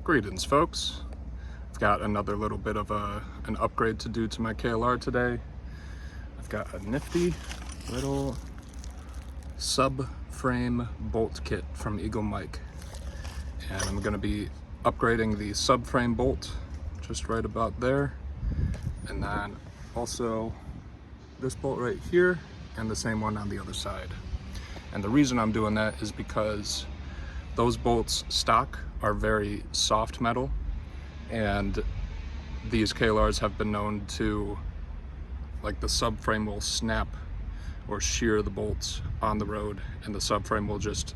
Greetings, folks. I've got another little bit of an upgrade to do to my KLR today. I've got a nifty little subframe bolt kit from Eagle Mike, and I'm going to be upgrading the subframe bolt just right about there, and then also this bolt right here and the same one on the other side. And the reason I'm doing that is because those bolts stock are very soft metal, and these KLRs have been known to, like, the subframe will snap or shear the bolts on the road, and the subframe will just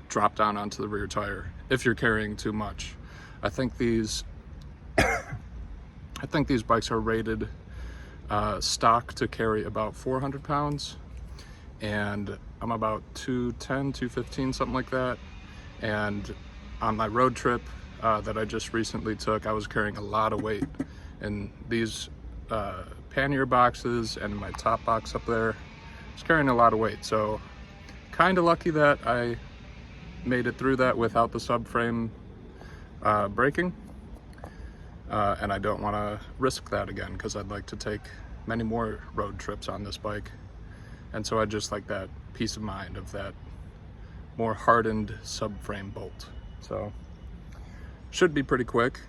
drop down onto the rear tire if you're carrying too much. I think these bikes are rated stock to carry about 400 pounds, and I'm about 210, 215, something like that. And on my road trip that I just recently took, I was carrying a lot of weight in these pannier boxes, and my top box up there, I was carrying a lot of weight. So kind of lucky that I made it through that without the subframe breaking. And I don't want to risk that again, because I'd like to take many more road trips on this bike. And so I just like that peace of mind of that more hardened subframe bolt. So should be pretty quick.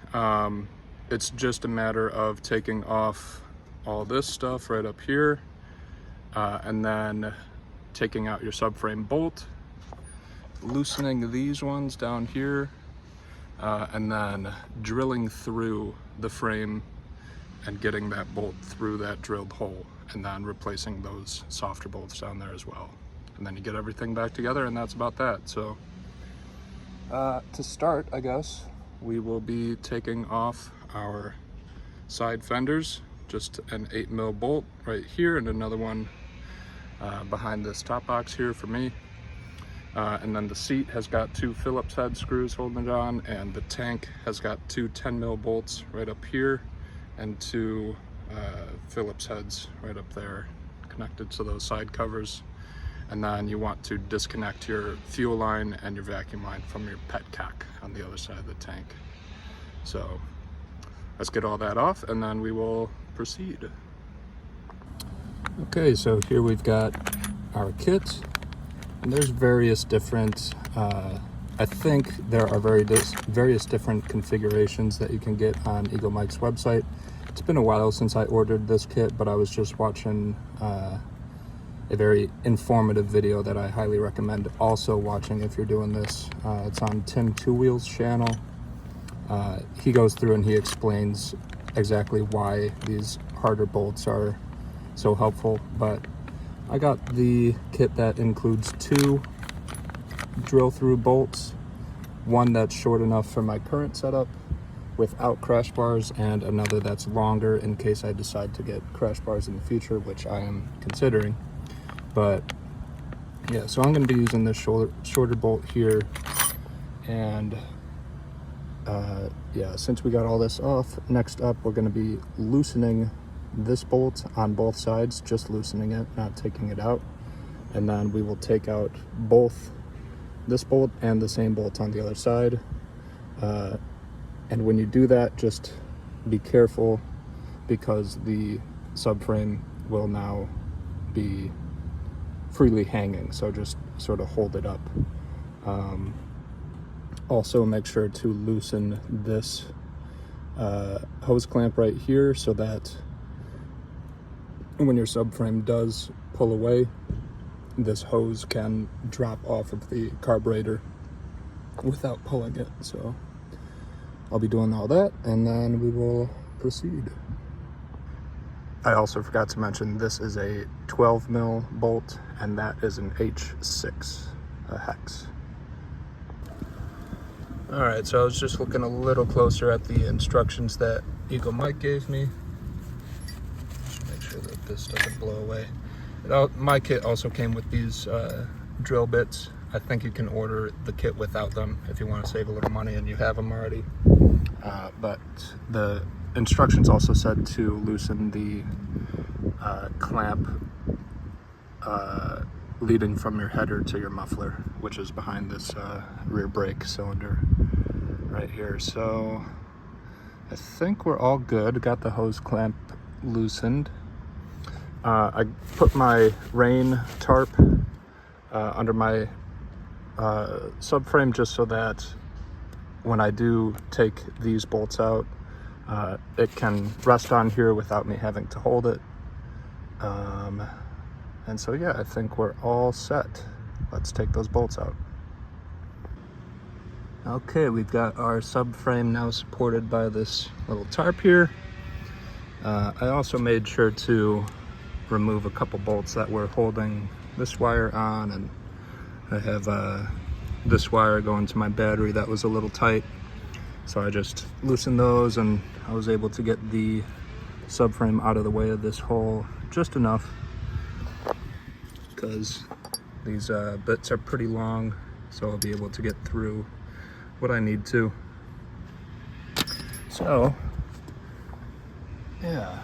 It's just a matter of taking off all this stuff right up here, and then taking out your subframe bolt, loosening these ones down here, and then drilling through the frame and getting that bolt through that drilled hole, and then replacing those softer bolts down there as well. And then you get everything back together, and that's about that. So to start, I guess, we will be taking off our side fenders, just an 8mm bolt right here, and another one behind this top box here for me. And then the seat has got two Phillips head screws holding it on, and the tank has got two 10mm bolts right up here, and two Phillips heads right up there connected to those side covers. And then you want to disconnect your fuel line and your vacuum line from your petcock on the other side of the tank. So let's get all that off, and then we will proceed. Okay, so here we've got our kit, and there's various different, I think there are various different configurations that you can get on Eagle Mike's website. It's been a while since I ordered this kit, but I was just watching a very informative video that I highly recommend also watching if you're doing this. It's on Tim Two Wheels' channel. He goes through and he explains exactly why these harder bolts are so helpful. But I got the kit that includes two drill through bolts, one that's short enough for my current setup without crash bars, and another that's longer in case I decide to get crash bars in the future, which I am considering. But yeah, so I'm going to be using this shorter bolt here, and yeah, since we got all this off, next up we're going to be loosening this bolt on both sides, just loosening it, not taking it out. And then we will take out both this bolt and the same bolt on the other side. And when you do that, just be careful, because the subframe will now be freely hanging, so just sort of hold it up. Also make sure to loosen this hose clamp right here, so that when your subframe does pull away, this hose can drop off of the carburetor without pulling it. So I'll be doing all that, and then we will proceed. I also forgot to mention this is a 12mm bolt, and that is an H6 hex. All right, so I was just looking a little closer at the instructions that Eagle Mike gave me. Just make sure that this doesn't blow away. My kit also came with these drill bits. I think you can order the kit without them if you want to save a little money and you have them already. But the instructions also said to loosen the clamp leading from your header to your muffler, which is behind this rear brake cylinder. right here. So I think we're all good. Got the hose clamp loosened. I put my rain tarp under my subframe just so that when I do take these bolts out, it can rest on here without me having to hold it. And so yeah, I think we're all set. Let's take those bolts out. Okay, we've got our subframe now supported by this little tarp here. I also made sure to remove a couple bolts that were holding this wire on, and I have this wire going to my battery that was a little tight. So I just loosened those and I was able to get the subframe out of the way of this hole just enough, because these bits are pretty long, so I'll be able to get through what I need to. So yeah,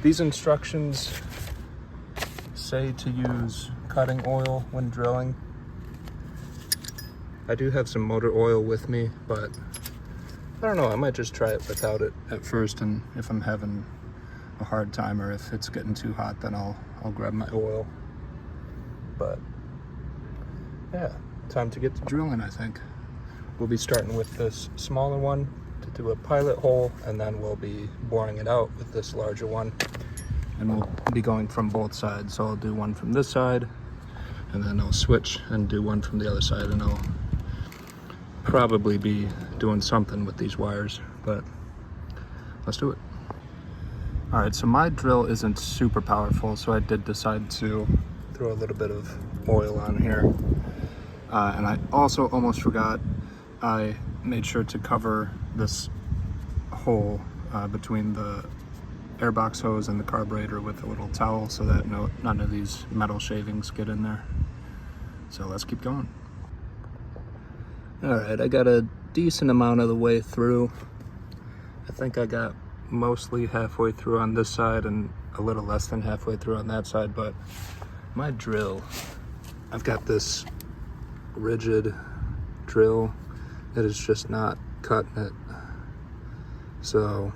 these instructions say to use cutting oil when drilling. I do have some motor oil with me, but I don't know, I might just try it without it at first, and if I'm having a hard time or if it's getting too hot, then I'll grab my oil. But yeah, time to get to drilling, I think. We'll be starting with this smaller one to do a pilot hole, and then we'll be boring it out with this larger one. And we'll be going from both sides. So I'll do one from this side, and then I'll switch and do one from the other side, and I'll probably be doing something with these wires, but let's do it. All right, so my drill isn't super powerful, so I did decide to throw a little bit of oil on here. And I also almost forgot, I made sure to cover this hole between the airbox hose and the carburetor with a little towel so that none of these metal shavings get in there. So let's keep going. All right, I got a decent amount of the way through. I think I got mostly halfway through on this side and a little less than halfway through on that side, but my drill, I've got this rigid drill. It is just not cutting it. So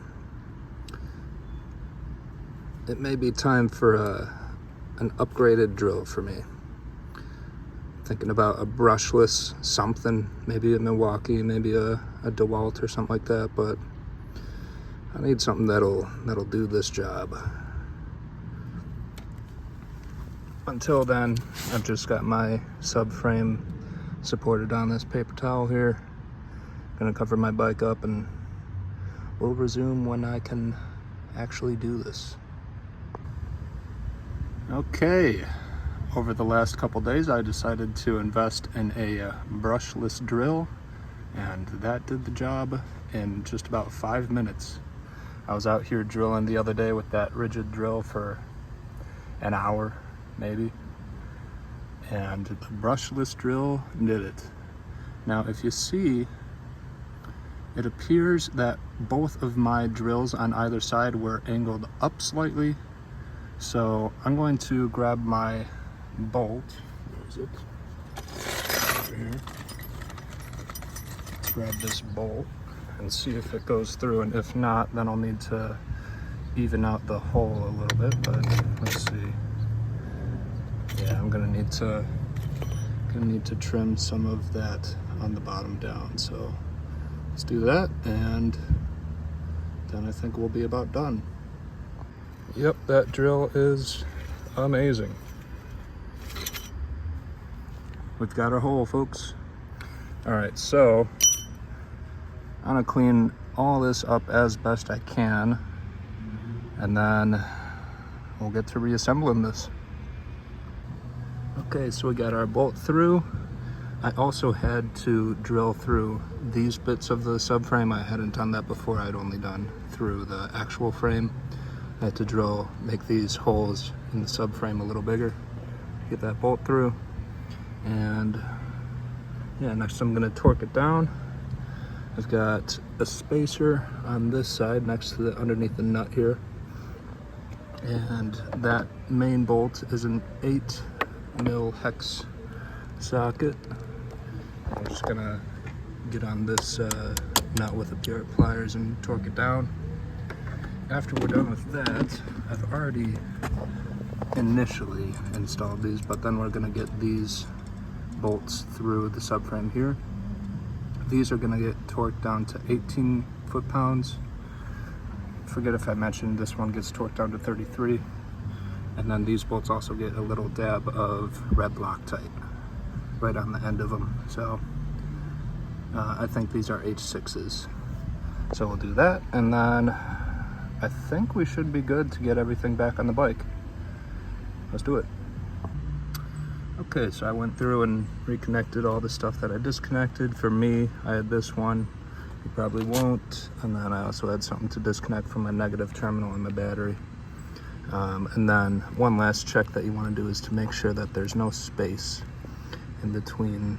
it may be time for an upgraded drill for me. Thinking about a brushless something, maybe a Milwaukee, maybe a DeWalt or something like that, but I need something that'll do this job. Until then, I've just got my subframe supported on this paper towel here. Gonna cover my bike up, and we'll resume when I can actually do this. Okay, over the last couple days I decided to invest in a brushless drill, and that did the job in just about 5 minutes. I was out here drilling the other day with that rigid drill for an hour maybe, and the brushless drill did it. Now if you see, it appears that both of my drills on either side were angled up slightly. So I'm going to grab my bolt. Where is it? Over here. Let's grab this bolt and see if it goes through, and if not, then I'll need to even out the hole a little bit, but let's see. Yeah, I'm gonna need to trim some of that on the bottom down. So let's do that, and then I think we'll be about done. Yep, that drill is amazing. We've got our hole, folks. All right, so I'm gonna clean all this up as best I can, and then we'll get to reassembling this. Okay, so we got our bolt through. I also had to drill through these bits of the subframe. I hadn't done that before. I'd only done through the actual frame. I had to make these holes in the subframe a little bigger, get that bolt through. And yeah, next I'm gonna torque it down. I've got a spacer on this side next to underneath the nut here. And that main bolt is an 8mm hex socket. I'm just gonna get on this nut with a pair of pliers and torque it down. After we're done with that, I've already initially installed these, but then we're gonna get these bolts through the subframe here. These are gonna get torqued down to 18 foot-pounds. Forget if I mentioned this one gets torqued down to 33. And then these bolts also get a little dab of red Loctite right on the end of them. So I think these are H6s. So we'll do that, and then I think we should be good to get everything back on the bike. Let's do it. Okay, so I went through and reconnected all the stuff that I disconnected. For me, I had this one. You probably won't. And then I also had something to disconnect from my negative terminal in my battery. And then one last check that you want to do is to make sure that there's no space in between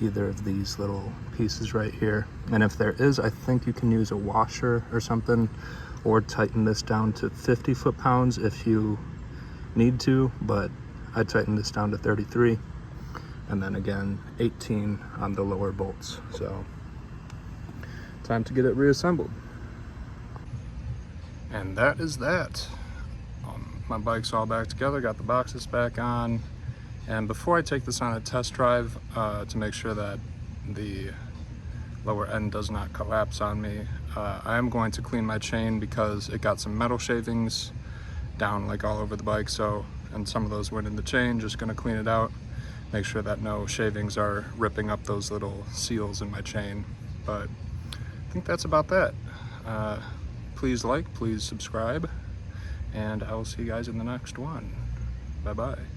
either of these little pieces right here. And if there is, I think you can use a washer or something, or tighten this down to 50 foot-pounds if you need to, but I tightened this down to 33, and then again 18 on the lower bolts. So time to get it reassembled. And that is that. My bike's all back together, got the boxes back on, and before I take this on a test drive to make sure that the lower end does not collapse on me, I am going to clean my chain because it got some metal shavings down like all over the bike, and some of those went in the chain. Just going to clean it out, make sure that no shavings are ripping up those little seals in my chain. But I think that's about that. Please like, please subscribe, and I will see you guys in the next one. Bye bye.